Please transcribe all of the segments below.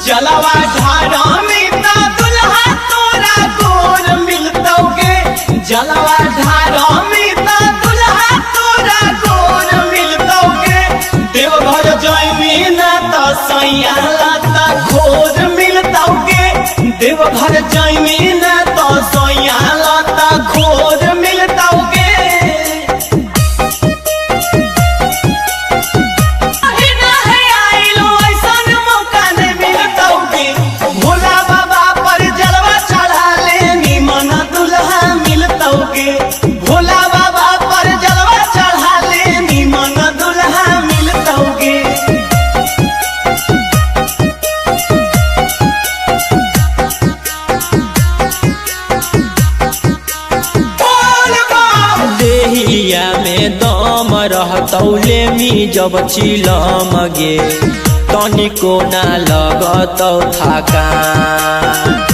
जलवा ढारा में ता दुल्हा तोरा गोर मिलतोगे। जलवा ढारा में ता दुल्हा तोरा गोर मिलतोगे। देवघर जमीन ता सैया लाता खोर मिलतोगे। देवघर जमीन ता सैया लाता खोर मिलतोगे। भोला बाबा पर जलवा चढ़ा ले निमन दुल्हा मिलतोगे। देहिया में दम रहतौले मी जब चिलम गे तनिको ना लगतौ थकान।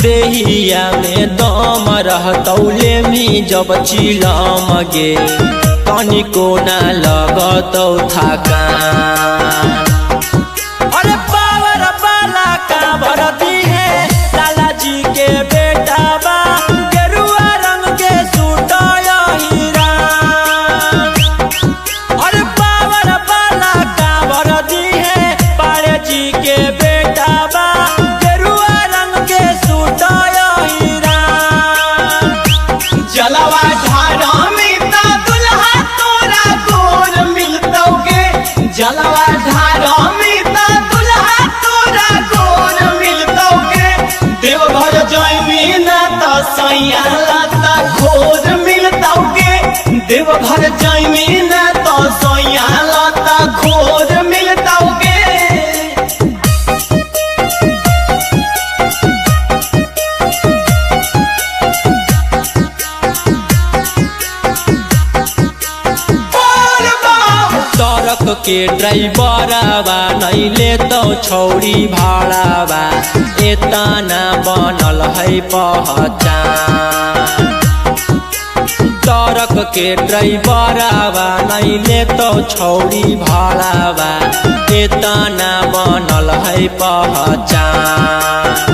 देहिया में दम रहतौले मी जब चिलम गे तनिको ना लगतौ थकान। अरे पावर वाला का भरती है लाला जी के बेटा बा गेरुआ रंग के सूट हीरा। अरे पावर वाला का भरती है पाड़े जी के बेटा बा जलवा ढारा में ता दुल्हा तोरा गोर मिलतोगे। जलवा ढारा में ता दुल्हा तोरा गोर मिलतोगे। देवघर जमीन ता सैया लाता खोर मिलतोगे। देवघर जमीन ता सैया लाता खोर मिलतोगे। ट्रक के ड्राइवरवा नहीं लेतो छौरी भाड़ावा एतना बनल है पहचान। ट्रक के ड्राइवरवा नहीं लेतो छौरी भाड़ावा एतना बनल है पहचान।